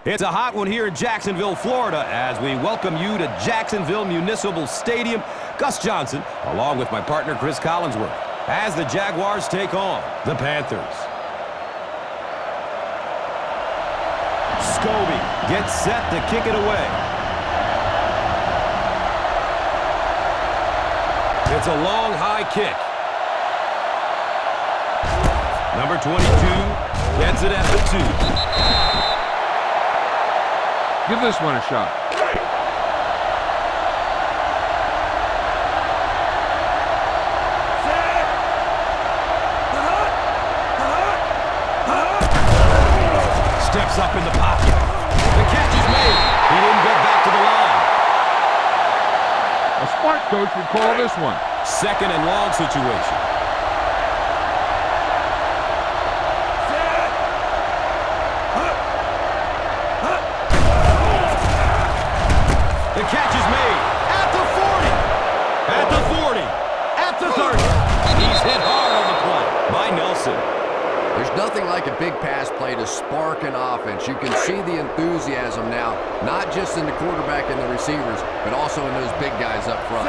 It's a hot one here in Jacksonville, Florida, as we welcome you to Jacksonville Municipal Stadium. Gus Johnson, along with my partner Chris Collinsworth, as the Jaguars take on the Panthers. Scobie gets set to kick it away. It's a long, high kick. Number 22 gets it at the 2. Give this one a shot. Steps up in the pocket. The catch is made. He didn't get back to the line. A smart coach would call this one. Second and long situation. The catch is made at the 40, at the 40, at the 30. He's hit hard on the play by Nelson. There's nothing like a big pass play to spark an offense. You can see the enthusiasm now, not just in the quarterback and the receivers, but also in those big guys up front.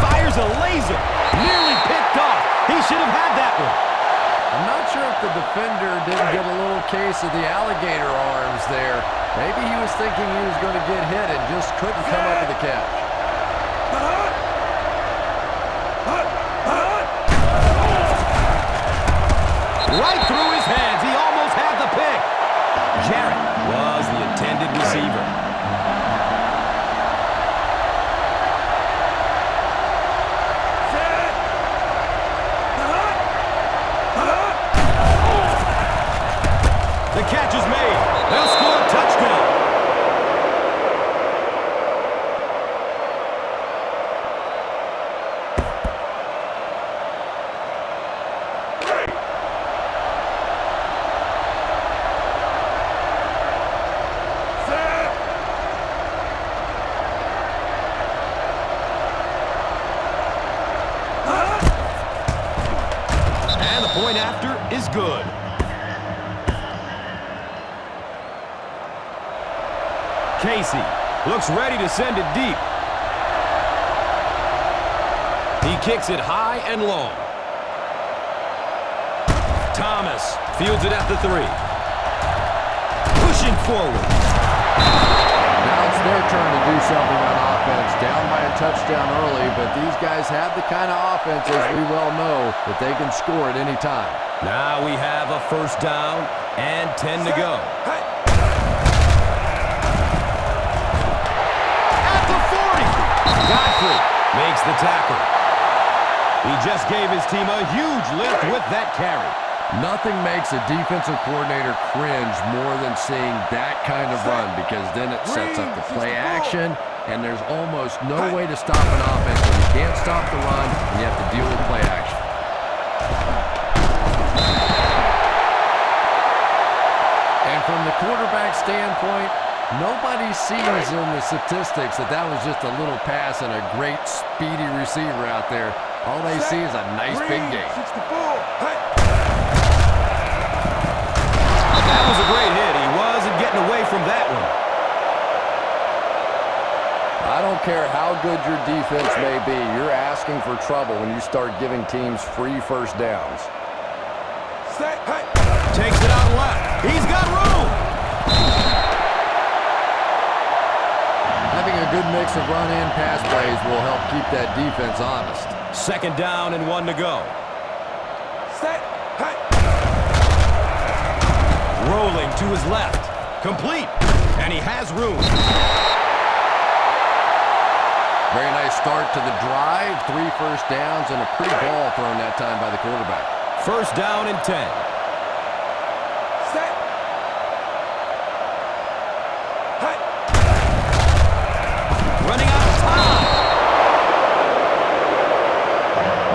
Fires a laser, nearly picked off. He should have had that one. I'm not sure if the defender didn't get a little case of the alligator arms there. Maybe he was thinking he was going to get hit and just couldn't come up with the catch. Right through his hands. He almost had the pick. Jarrett was the intended receiver. The catch is made. They'll score a touchdown. And the point after is good. Casey looks ready to send it deep. He kicks it high and long. Thomas fields it at the 3. Pushing forward. Now it's their turn to do something on offense. Down by a touchdown early, but these guys have the kind of offense, as we well know, that they can score at any time. Now we have a first down and 10 to go. Godfrey makes the tackle. He just gave his team a huge lift with that carry. Nothing makes a defensive coordinator cringe more than seeing that kind of run, because then it sets up the play action, and there's almost no way to stop an offense when you can't stop the run and you have to deal with play action. And from the quarterback standpoint, nobody sees in the statistics that was just a little pass and a great speedy receiver out there. All they see is a nice big game. That was a great hit. He wasn't getting away from that one. I don't care how good your defense may be, you're asking for trouble when you start giving teams free first downs. Takes it out left. He's got room. Having a good mix of run and pass plays will help keep that defense honest. Second down and 1 to go. Rolling to his left. Complete. And he has room. Very nice start to the drive. 3 first downs and a pretty ball thrown that time by the quarterback. First down and 10. Running out of time.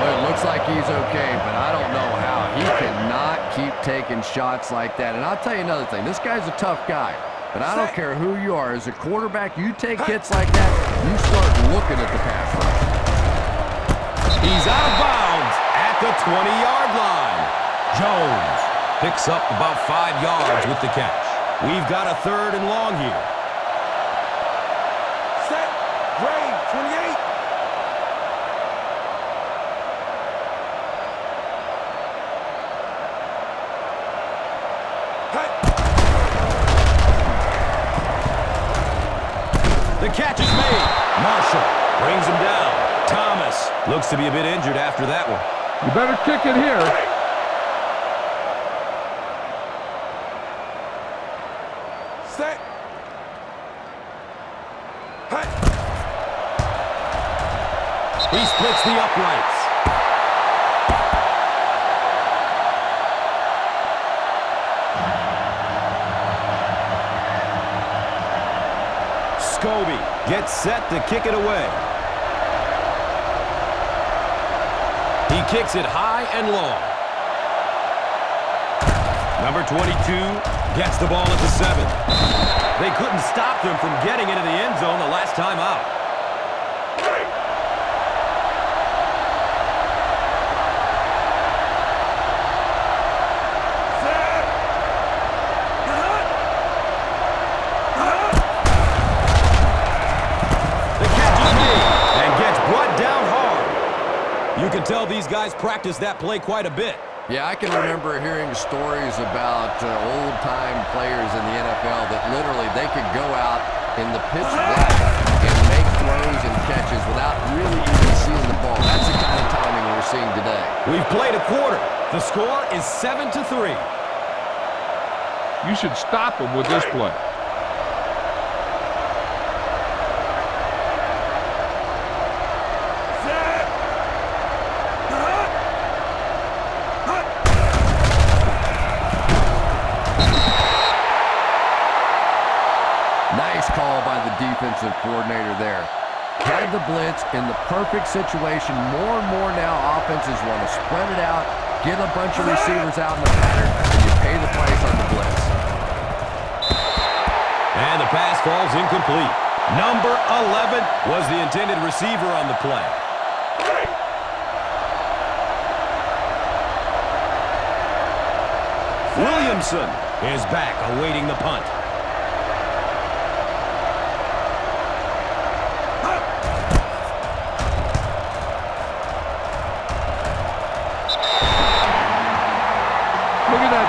Well, it looks like he's okay, but I don't know how. He cannot keep taking shots like that. And I'll tell you another thing. This guy's a tough guy, but I don't care who you are. As a quarterback, you take hits like that, you start looking at the pass rush. He's out of bounds at the 20-yard line. Jones Picks up about 5 yards with the catch. We've got a 3rd and long here. Set. Grade 28. The catch is made. Marshall brings him down. Thomas looks to be a bit injured after that one. You better kick it here. Set. He splits the uprights. Scobie gets set to kick it away. He kicks it high and long. Number 22 gets the ball at the 7. They couldn't stop them from getting into the end zone the last time out. You can tell these guys practice that play quite a bit. Yeah, I can remember hearing stories about old-time players in the NFL that literally they could go out in the pitch black and make throws and catches without really even seeing the ball. That's the kind of timing we're seeing today. We've played a quarter. The score is 7-3. You should stop him with this play. Defensive coordinator there. Had the blitz in the perfect situation. More and more now offenses want to spread it out, get a bunch of receivers out in the pattern, and you pay the price on the blitz. And the pass falls incomplete. Number 11 was the intended receiver on the play. Williamson is back awaiting the punt.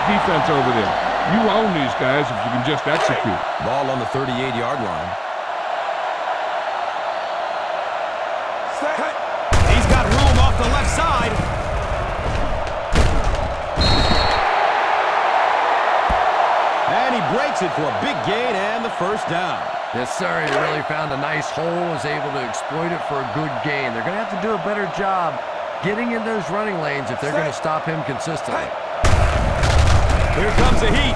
Defense over there. You own these guys if you can just execute. Ball on the 38-yard line. He's got room off the left side. And he breaks it for a big gain and the first down. Yes, sir. He really found a nice hole, was able to exploit it for a good gain. They're going to have to do a better job getting in those running lanes if they're going to stop him consistently. Here comes the heat.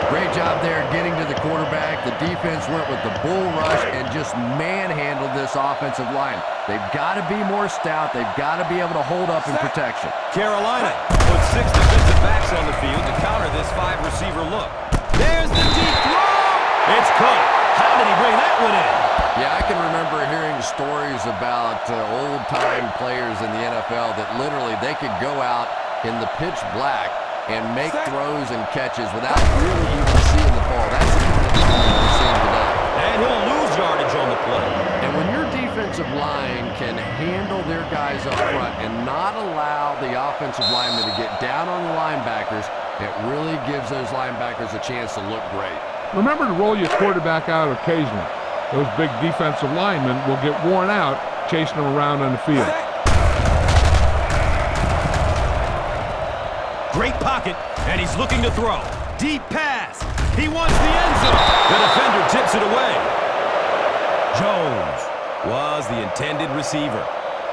Great job there getting to the quarterback. The defense went with the bull rush and just manhandled this offensive line. They've got to be more stout. They've got to be able to hold up in protection. Carolina puts 6 defensive backs on the field to counter this 5-receiver look. There's the deep throw. It's caught. How did he bring that one in? Yeah, I can remember hearing stories about old-time players in the NFL that literally they could go out in the pitch black and make throws and catches without really even seeing the ball. That's the kind of thing we're seeing today. And he'll lose yardage on the play. And when your defensive line can handle their guys up front and not allow the offensive linemen to get down on the linebackers, it really gives those linebackers a chance to look great. Remember to roll your quarterback out occasionally. Those big defensive linemen will get worn out chasing them around on the field. Great pocket, and he's looking to throw. Deep pass. He wants the end zone. The defender tips it away. Jones was the intended receiver.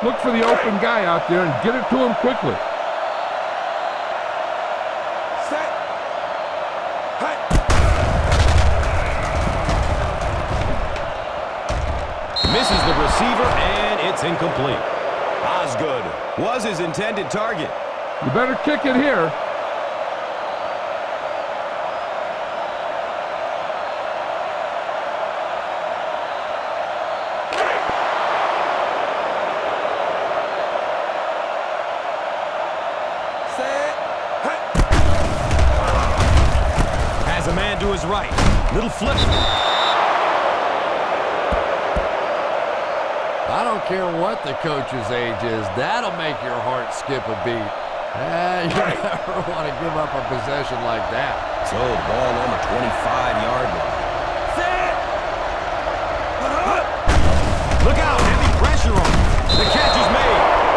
Look for the open guy out there and get it to him quickly. Misses the receiver, and it's incomplete. Osgood was his intended target. You better kick it here. to his right. Little flip. I don't care what the coach's age is. That'll make your heart skip a beat. You never want to give up a possession like that. So the ball on the 25-yard line. Look out, heavy pressure on him. The catch is made.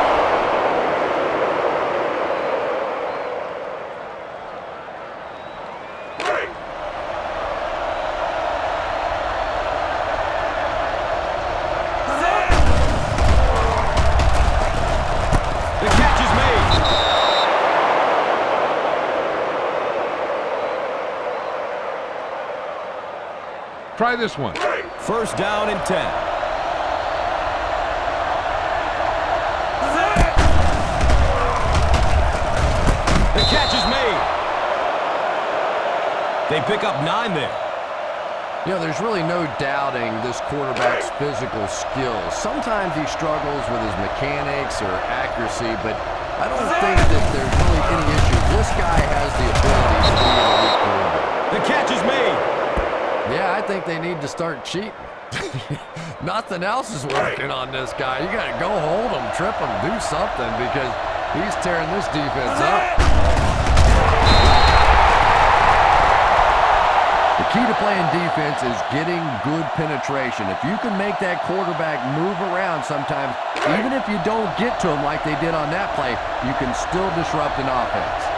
The catch is made. Try this one. First down and 10. The catch is made. They pick up 9 there. You know, there's really no doubting this quarterback's physical skills. Sometimes he struggles with his mechanics or accuracy, but I don't think that there's really any issue. This guy has the ability to be an elite quarterback. The catch is made. Yeah, I think they need to start cheating. Nothing else is working on this guy. You got to go hold him, trip him, do something because he's tearing this defense up. The key to playing defense is getting good penetration. If you can make that quarterback move around sometimes, even if you don't get to him like they did on that play, you can still disrupt an offense.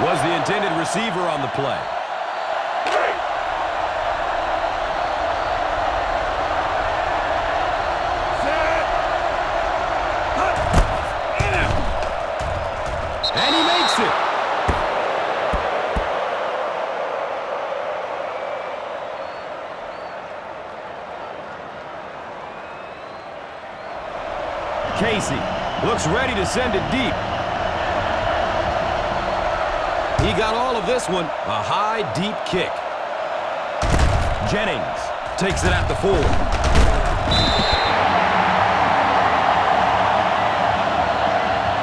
Was the intended receiver on the play. And he makes it. Casey looks ready to send it deep. He got all of this one, a high, deep kick. Jennings takes it at the 4.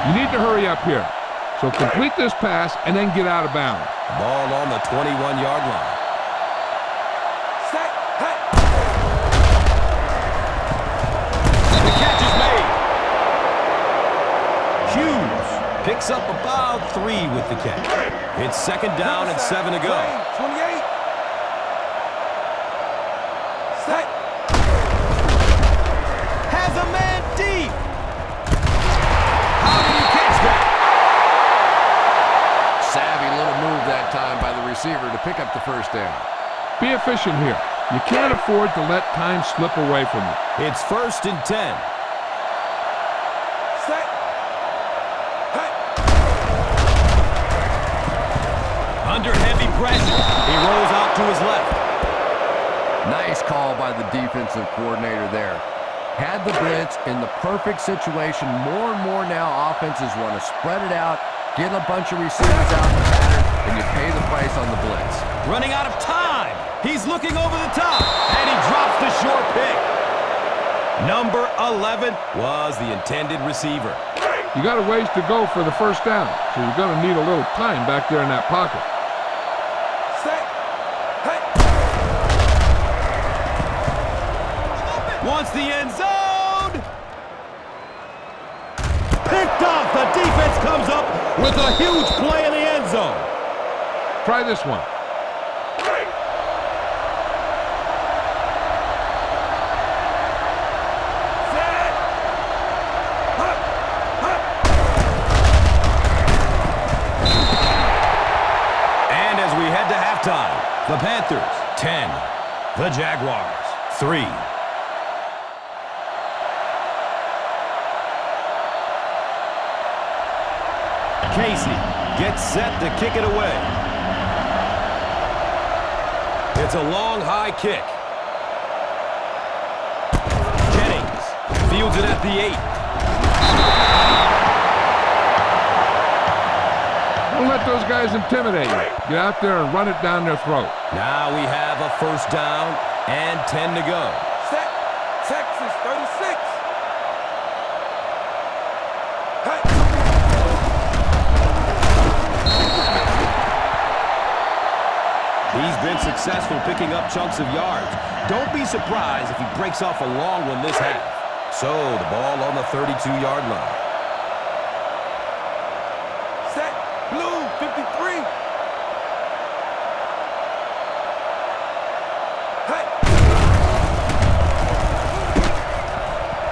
You need to hurry up here. So complete this pass and then get out of bounds. Ball on the 21-yard line. The catch is made. Hughes picks up about 3 with the catch. It's second down and 7 to go. 28. Set. Has a man deep. How did he catch that? Savvy little move that time by the receiver to pick up the first down. Be efficient here. You can't afford to let time slip away from you. It's first and 10. Set. Under heavy pressure, he rolls out to his left. Nice call by the defensive coordinator there. Had the blitz in the perfect situation. More and more now offenses want to spread it out, get a bunch of receivers out in the pattern, and you pay the price on the blitz. Running out of time. He's looking over the top, and he drops the short pick. Number 11 was the intended receiver. You got a ways to go for the first down, so you're going to need a little time back there in that pocket. Wants the end zone. Picked off. The defense comes up with a huge play in the end zone. Try this one. And as we head to halftime, the Panthers 10, the Jaguars 3. Casey gets set to kick it away. It's a long, high kick. Jennings fields it at the 8. Don't let those guys intimidate you. Get out there and run it down their throat. Now we have a first down and 10 to go. Set. Texas 36. Hey. He's been successful picking up chunks of yards. Don't be surprised if he breaks off a long one this half. So the ball on the 32-yard line. Set. Blue 53. Hey.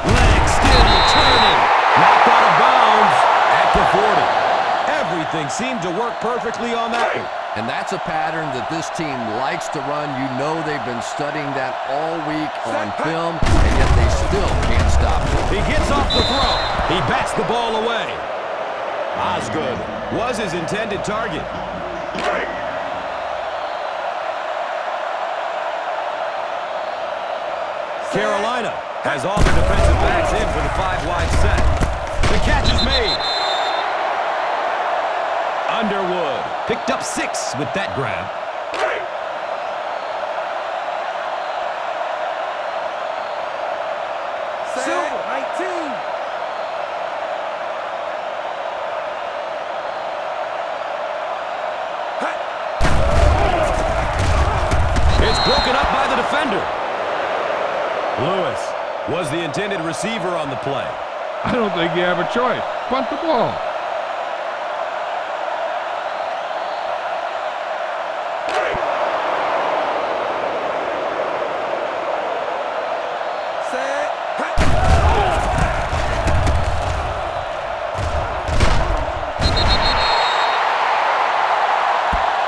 Leg still turning. Knocked out of bounds at the 40. Everything seemed to work perfectly on that one. And that's a pattern that this team likes to run. You know they've been studying that all week on film, and yet they still can't stop it. He gets off the throw. He bats the ball away. Osgood was his intended target. Carolina has all their defensive backs in for the 5-wide set. The catch is made. Underwood picked up 6 with that grab. Silver 19. Hey. It's broken up by the defender. Lewis was the intended receiver on the play. I don't think you have a choice. Punt the ball. Set. Hey.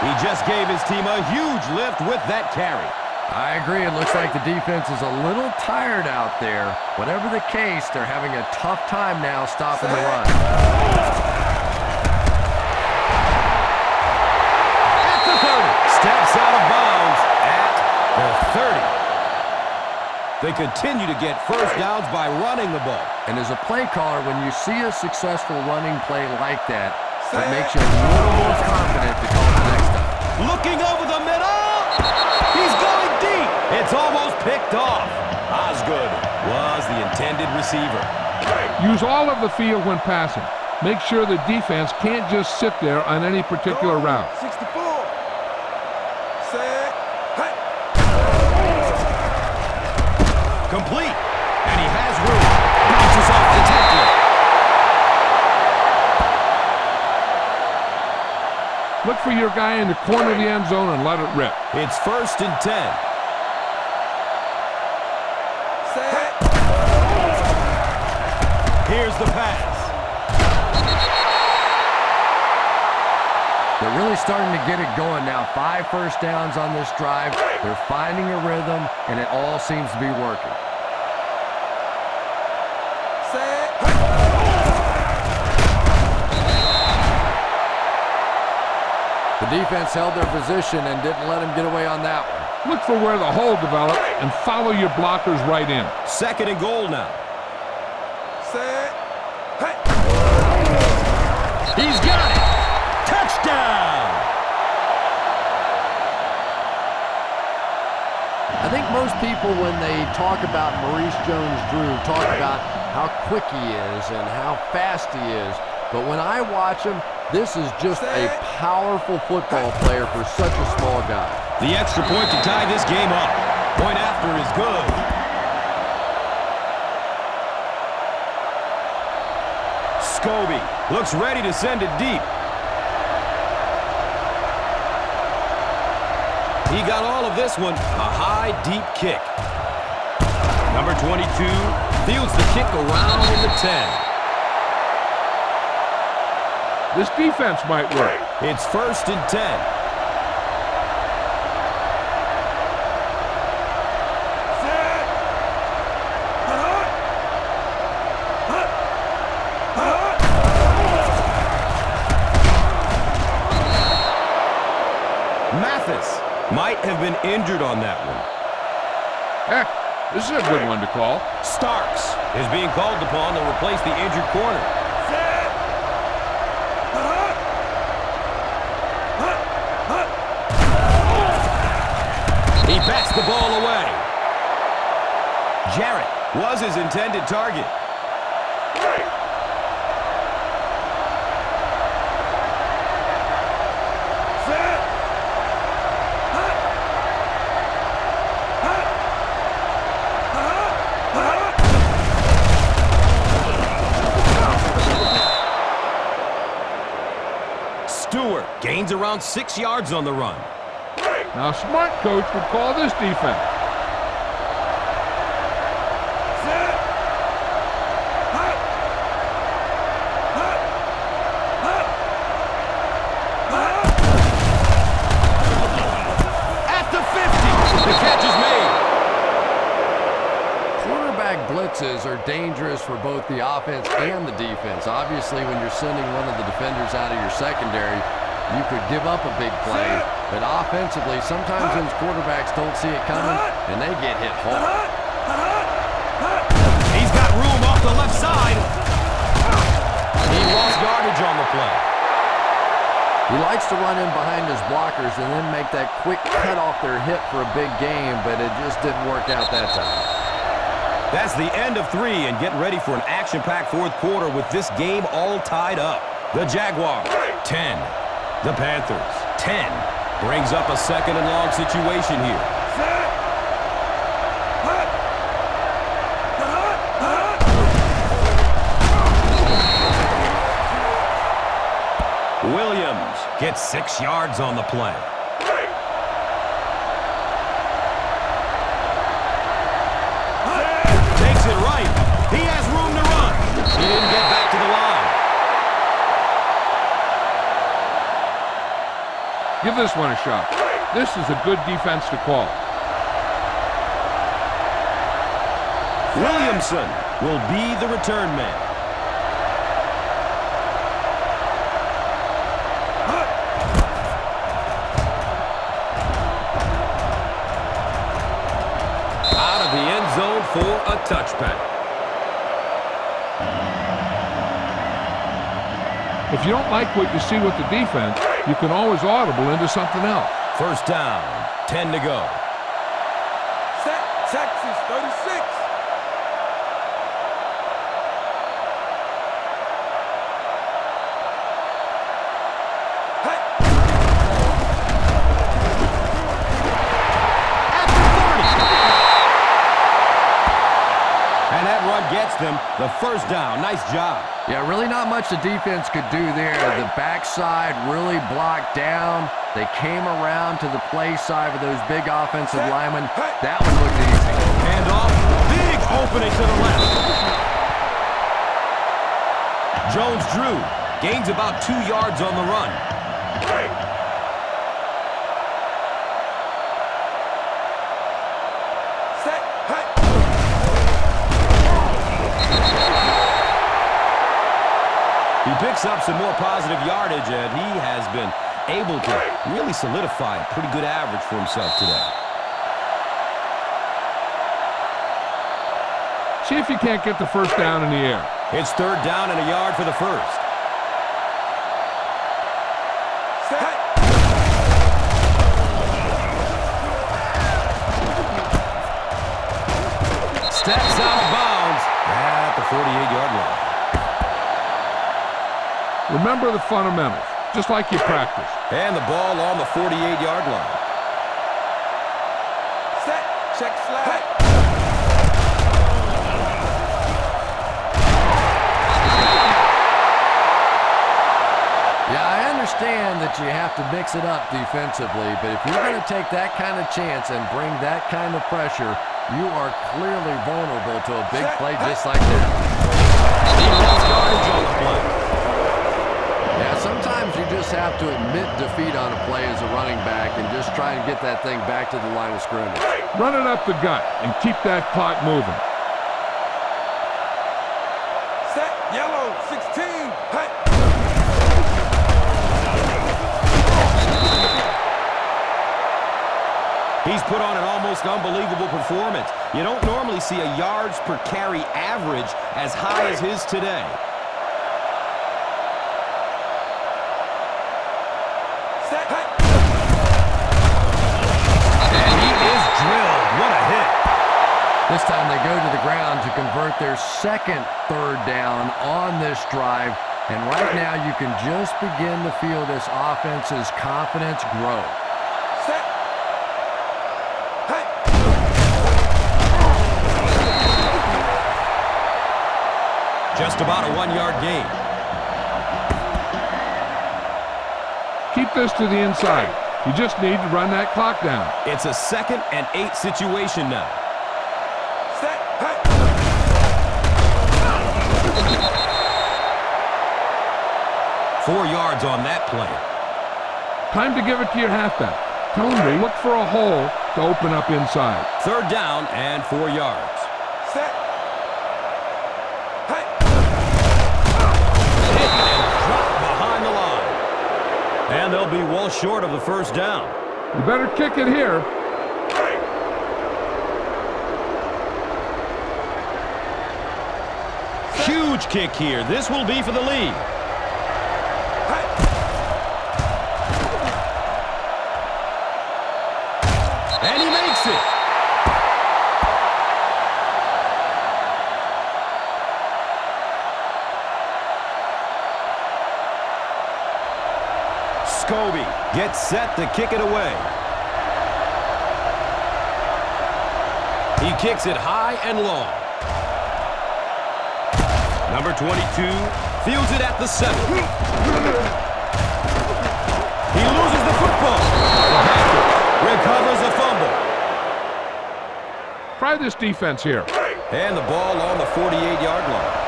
He just gave his team a huge lift with that carry. I agree. It looks like the defense is a little tired out there. Whatever the case, they're having a tough time now stopping the run. At the 30. Steps out of bounds at the 30. They continue to get first downs by running the ball. And as a play caller, when you see a successful running play like that, it makes you a little more confident to call it the next time. Looking over the middle. He's going deep. It's almost picked off. Osgood was the intended receiver. Use all of the field when passing. Make sure the defense can't just sit there on any particular route. 64. Set. Hey. Complete. And he has room. Bounces off the tackle. Look for your guy in the corner of the end zone and let it rip. It's 1st and 10. Set. Here's the pass. They're really starting to get it going now. 5 first downs on this drive. They're finding a rhythm, and it all seems to be working. Set. The defense held their position and didn't let him get away on that one. Look for where the hole developed and follow your blockers right in. 2nd and goal now. Set. Hey. He's got it. Touchdown. I think most people, when they talk about Maurice Jones-Drew, talk about how quick he is and how fast he is. But when I watch him, this is just a powerful football player for such a small guy. The extra point to tie this game up. Point after is good. Scobie looks ready to send it deep. He got all of this one, a high, deep kick. Number 22 fields the kick around in the 10. This defense might work. It's 1st and 10. Mathis might have been injured on that one. Heck, this is a good one to call. Starks is being called upon to replace the injured corner. He bats the ball away. Jarrett was his intended target. Stewart gains around 6 yards on the run. Now, a smart coach would call this defense. At the 50, the catch is made. Quarterback blitzes are dangerous for both the offense and the defense. Obviously, when you're sending one of the defenders out of your secondary, you could give up a big play. But offensively, sometimes those quarterbacks don't see it coming, and they get hit hard. He's got room off the left side. He lost yardage on the play. He likes to run in behind his blockers and then make that quick cut off their hip for a big gain, but it just didn't work out that time. That's the end of 3, and get ready for an action-packed fourth quarter with this game all tied up. The Jaguars, 10. The Panthers, 10. Brings up a second and long situation here. Williams gets 6 yards on the play. Takes it right. He has room to run. He didn't get back to the line. Give this one a shot. This is a good defense to call. Williamson will be the return man. Out of the end zone for a touchback. If you don't like what you see with the defense, you can always audible into something else. First down, 10 to go. Set. Texas 36. Hey. At the 30. And that run gets them the first down. Nice job. Yeah, really not much the defense could do there. The backside really blocked down. They came around to the play side with those big offensive linemen. That one looked easy. Hand off. Big opening to the left. Jones-Drew gains about 2 yards on the run. Set. Hey. He picks up some more positive yardage, and he has been able to really solidify a pretty good average for himself today. See if you can't get the first down in the air. It's third down and a yard for the first. Set. Steps out of bounds at the 48-yard line. Remember the fundamentals, just like you practice. And the ball on the 48-yard line. Set. Check slide. Yeah, I understand that you have to mix it up defensively, but if you're going to take that kind of chance and bring that kind of pressure, you are clearly vulnerable to a big play just like that. He lost yardage on the play. Yeah, sometimes you just have to admit defeat on a play as a running back and just try and get that thing back to the line of scrimmage. Run it up the gut and keep that clock moving. Set. Yellow 16. Hey. Set. He's put on an almost unbelievable performance. You don't normally see a yards per carry average as high as his today. And he is drilled. What a hit. This time they go to the ground to convert their second third down on this drive. And right now you can just begin to feel this offense's confidence grow. Just about a 1-yard gain. Keep this to the inside. You just need to run that clock down. It's a 2nd and 8 situation now. 4 yards on that play. Time to give it to your halfback. Tell him to look for a hole to open up inside. 3rd down and 4 yards. Hit and dropped behind the line. And they'll be well short of the 1st down. You better kick it here. Huge kick here. This will be for the lead. And he makes it. Scobie gets set to kick it away. He kicks it high and long. Number 22 fields it at the 7. He loses the football. The Panthers recovers a fumble. Try this defense here. And the ball on the 48-yard line.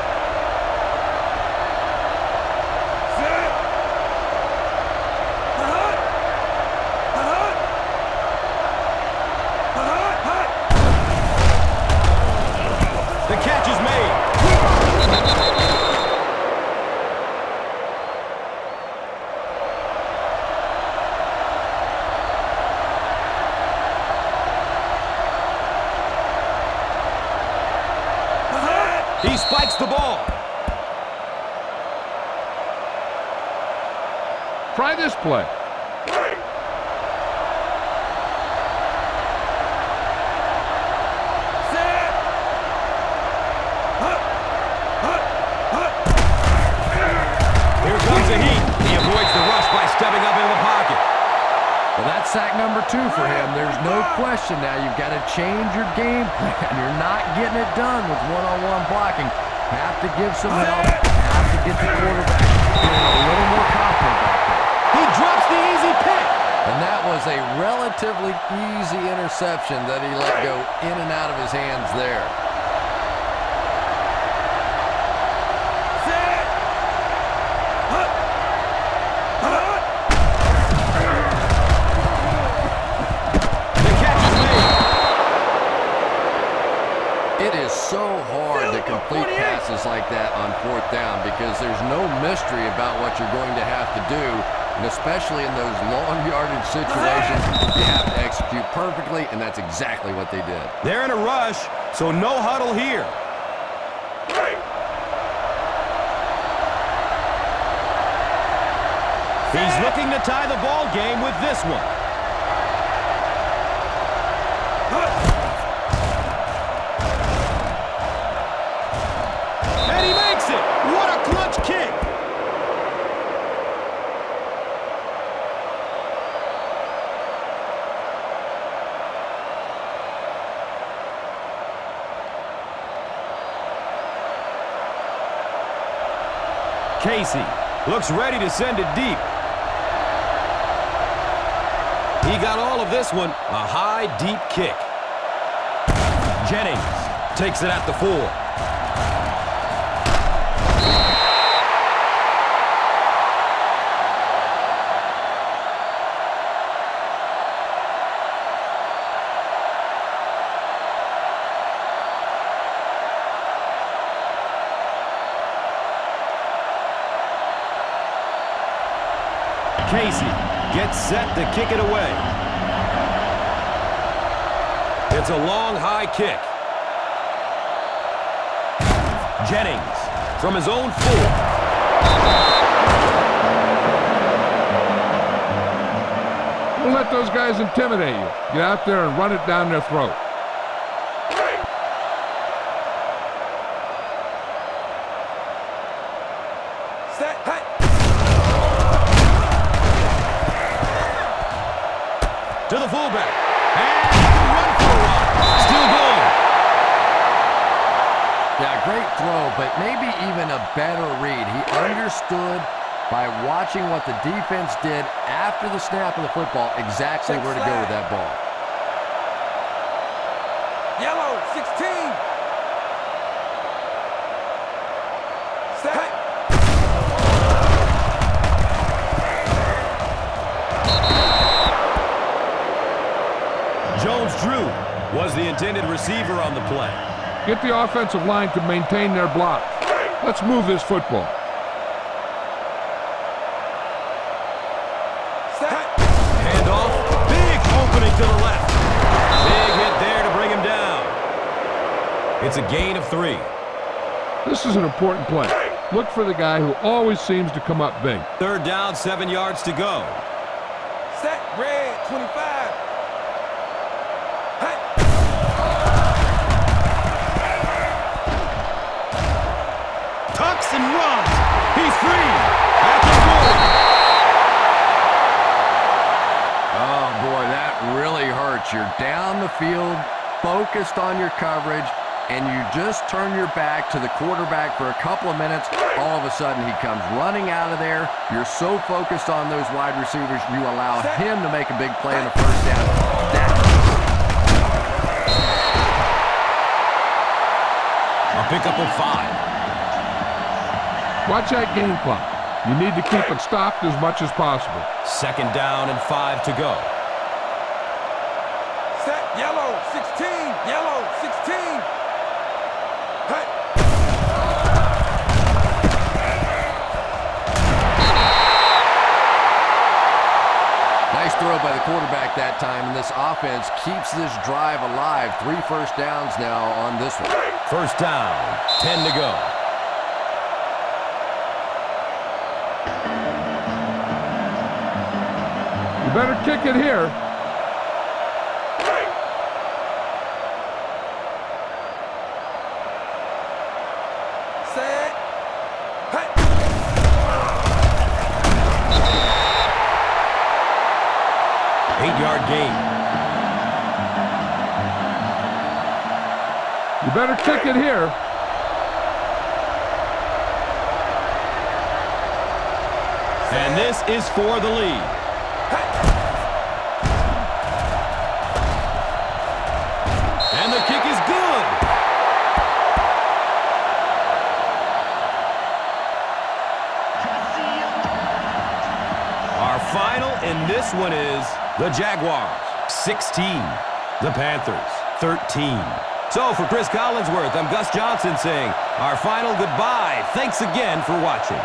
The catch is made. He spikes the ball. Try this play. Here comes the heat. He avoids the rush by stepping up into the pocket. Well, that's sack number 2 for him. There's no question now you've got to change your game plan. You're not getting it done with one-on-one blocking. Have to give some help. Have to get the quarterback feeling a little more confident back there. He drops the easy pick. And that was a relatively easy interception that he let go in and out of his hands there. It is so hard to complete passes like that on 4th down because there's no mystery about what you're going to have to do, and especially in those long yardage situations, you have to execute perfectly, and that's exactly what they did. They're in a rush, so no huddle here. He's looking to tie the ball game with this one. And he makes it! What a clutch kick! Casey looks ready to send it deep. He got all of this one, a high, deep kick. Jennings takes it at the 4. Casey gets set to kick it away. It's a long, high kick. Jennings from his own 4. Don't let those guys intimidate you. Get out there and run it down their throat. Set. Hey. To the fullback. And run for a run. Still going. Yeah, great throw, but maybe even a better read. He understood by watching what the defense did after the snap of the football exactly where to go with that ball. Yellow, 16. Set. Jones-Drew was the intended receiver on the play. Get the offensive line to maintain their block. Let's move this football. Handoff. Big opening to the left. Big hit there to bring him down. It's a gain of 3. This is an important play. Look for the guy who always seems to come up big. 3rd down, 7 yards to go. Set. Red, 25. Hey. Tucks and runs. He's free. At the 40. Oh, boy, that really hurts. You're down the field, focused on your coverage, and you just turn your back to the quarterback for a couple of minutes. All of a sudden, he comes running out of there. You're so focused on those wide receivers, you allow him to make a big play in a 1st down. A pickup of 5. Watch that game clock. You need to keep it stopped as much as possible. 2nd down and 5 to go. Set. Yellow, 16. Yellow, 16. Hey. Nice throw by the quarterback that time, and this offense keeps this drive alive. 3 first downs now on this one. 1st down, 10 to go. You better kick it here. Set. Hey. 8-yard gain. You better kick it here. And this is for the lead. And the kick is good. Our final in this one is the Jaguars 16, the Panthers 13. So for Chris Collinsworth, I'm Gus Johnson saying our final goodbye. Thanks again for watching.